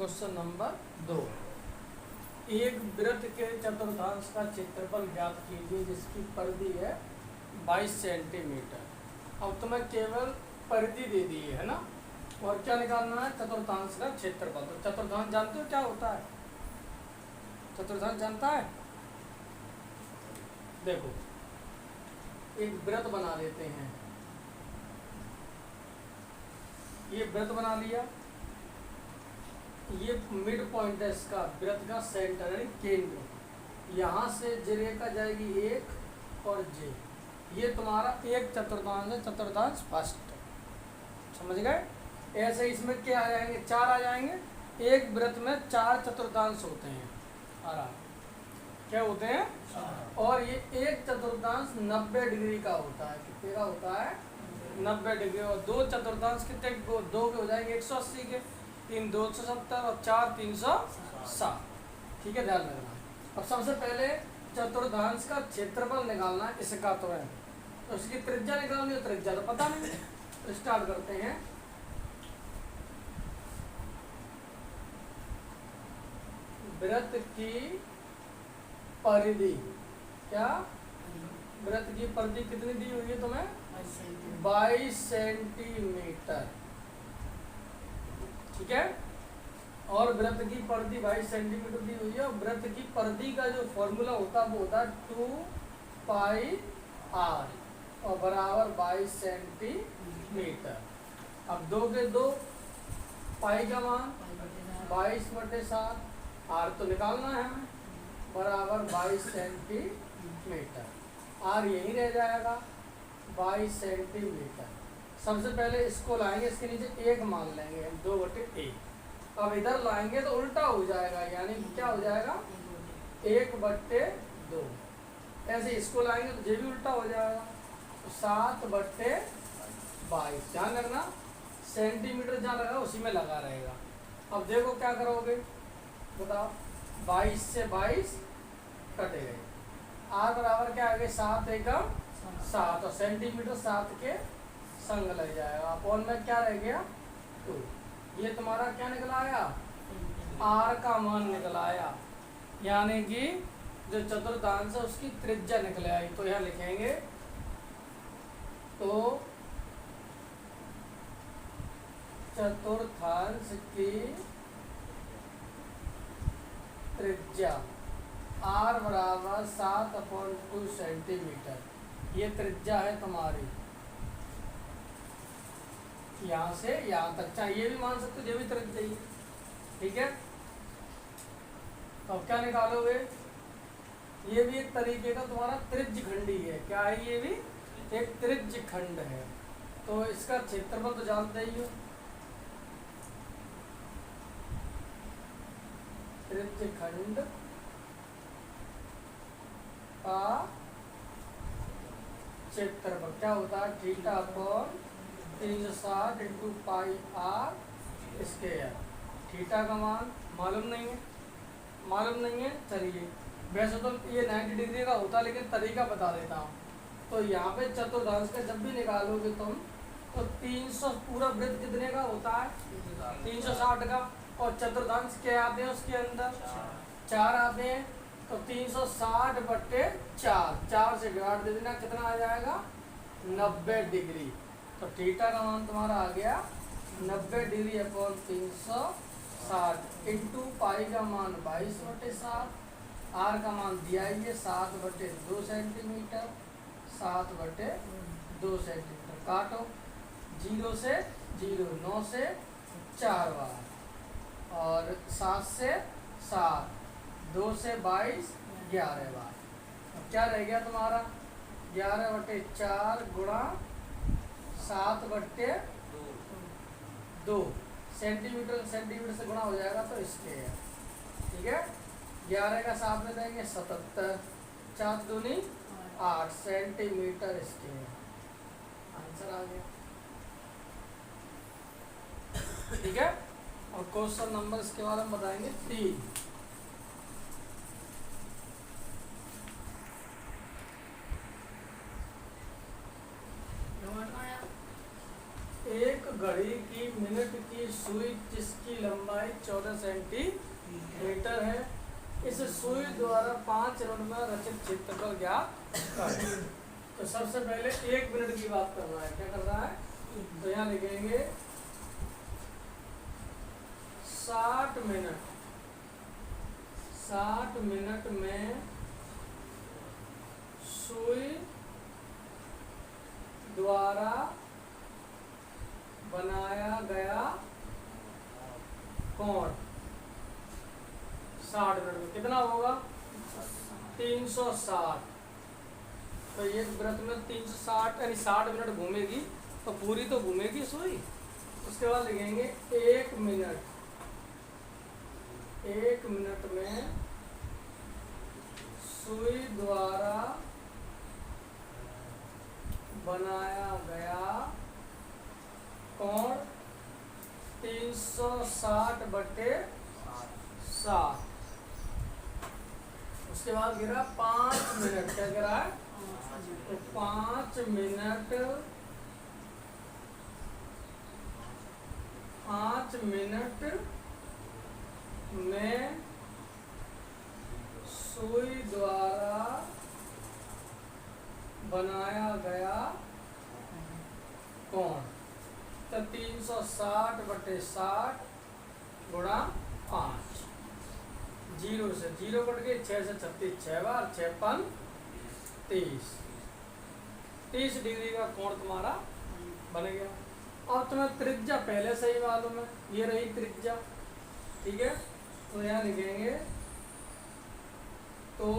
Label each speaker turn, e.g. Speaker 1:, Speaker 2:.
Speaker 1: Question number 2, एक वृत्त के चतुर्थांश का क्षेत्रफल ज्ञात कीजिए जिसकी परिधि है 22 सेंटीमीटर। अब तुम्हें केवल परिधि दे दी है ना, और क्या निकालना है? चतुर्थांश का क्षेत्रफल। तो चतुर्थांश जानते हो क्या होता है? चतुर्थांश जानता है? देखो, एक वृत्त बना लेते हैं, ये वृत्त बना लिया, ये मिड पॉइंट है इसका, वृत्त का सेंटर यानी केंद्र। यहाँ से जे रेखा जाएगी एक और जे, ये तुम्हारा एक चतुर्थांश है, चतुर्थांश फर्स्ट। समझ गए? ऐसे इसमें क्या आ जाएंगे? 4 आ जाएंगे। एक वृत्त में 4 चतुर्थांश होते हैं। आराम क्या होते हैं? और ये एक चतुर्थांश 90 डिग्री का होता है। कितने का होता है? 90 डिग्री। और 2 चतुर्थांश कितने? 2 के हो जाएंगे 180 के, 3 270 और 4 360। ठीक है, ध्यान रखना। अब सबसे पहले चतुर्थांश का क्षेत्रफल निकालना है इसका। तो है तो इसकी त्रिज्या निकालनी है, त्रिज्या तो पता नहीं। तो स्टार्ट करते हैं। वृत्त की परिधि, क्या वृत्त की परिधि कितनी दी हुई है तुम्हें? 22 सेंटीमीटर। ठीक है, और वृत्त की परिधि 22 सेंटीमीटर दी हुई है। और वृत्त की परिधि का जो फॉर्मूला होता है वो होता है 2 पाई आर और बराबर 22 सेंटीमीटर। अब 2 के 2, पाई का मान 22/7, आर तो निकालना है हमें, बराबर 22 सेंटीमीटर। आर यही रह जाएगा 22 सेंटीमीटर। सबसे पहले इसको लाएंगे, इसके नीचे 1 मान लेंगे हम, 2/1। अब इधर लाएंगे तो उल्टा हो जाएगा, यानी क्या हो जाएगा? 1/2। ऐसे इसको लाएंगे तो ये भी उल्टा हो जाएगा, तो 7/22। ध्यान रखना, सेंटीमीटर जहाँ लगा उसी में लगा रहेगा। अब देखो क्या करोगे, बताओ। 22 से 22 कटे गए, आर बराबर क्या आ गए? 7 एकम 7, और सेंटीमीटर 7 के संग लग जाएगा। अपॉन में क्या रह गया? 2। ये तुम्हारा क्या निकला आया? आर का मान निकला आया, यानी कि जो चतुर्थांश है उसकी त्रिज्या निकल आई। तो यहाँ लिखेंगे, तो चतुर्थांश की त्रिज्या आर बराबर 7/2 सेंटीमीटर। ये त्रिज्या है तुम्हारी, यहाँ से यहाँ तक। चाहे ये भी मान सकते हो, ये भी त्रिज्या ही। ठीक है, तो अब क्या निकालोगे? ये भी एक तरीके का तुम्हारा त्रिज्य खंडी है। क्या है? ये भी एक त्रिज्य खंड है। तो इसका क्षेत्रफल तो जानते ही हो, त्रिज्य खंड का क्षेत्रफल क्या होता है? Theta upon 360 into pi R square. Theta का मान मालूम नहीं है, मालूम नहीं है। चलिए, वैसे तो ये 90 डिग्री का होता है, लेकिन तरीका बता देता हूँ। तो यहाँ पे चतुर्थांश का जब भी निकालोगे तुम, तो 300 पूरा वृत्त कितने का होता है? 360 का। और चतुर्थांश क्या आते हैं उसके अंदर? 4 आते हैं। तो 360/4, 4 से डिवाइड दे देना, कितना आ जाएगा? 90 डिग्री। तो थीटा का मान तुम्हारा आ गया 90 डिग्री अपॉन 360 इंटू पाई का मान 22/7, आर का मान दिया ही है 7/2 सेंटीमीटर, 7/2 सेंटीमीटर। काटो, 0 से 0, 9 से 4 बार, और 7 से 7, 2 से 22, 11 बार। अब क्या रह गया तुम्हारा? 11/4 गुणा 7/2 सेंटीमीटर, सेंटीमीटर से गुणा हो जाएगा तो स्क्वायर। ठीक है, 11 का 7 में देंगे 77, 4 दूनी 8 सेंटीमीटर स्क्वायर। आंसर आ गया। ठीक है, और क्वेश्चन नंबर इसके बारे में बताएंगे 3। एक घड़ी की मिनट की सुई जिसकी लंबाई 14 सेंटीमीटर है, इस सुई द्वारा 5 रन में रचित क्षेत्रफल ज्ञात करें। तो सबसे पहले 1 मिनट की बात करना है। क्या करना है? तो यहाँ लिखेंगे 60 मिनट। 60 मिनट में सुई द्वारा बनाया गया कोण 60 मिनट में कितना होगा? 360। तो एक वृत्त में 360 यानी 60 मिनट घूमेगी, तो पूरी तो घूमेगी सुई। उसके बाद लिखेंगे 1 मिनट। 1 मिनट में सुई द्वारा बनाया गया कोण 360/7। उसके बाद गिरा 5 मिनट। क्या गिरा है? तो 5 मिनट में सुई द्वारा बनाया गया कोण, तो 360/7 गुणा 5। 0 से 0 कट गए, 6 से 36, 6 बार 6 5 30। 30 डिग्री का कोण तुम्हारा बन गया। और तुम्हें त्रिज्या पहले से ही मालूम है, ये रही त्रिज्या। ठीक है, तो यहाँ लिखेंगे तो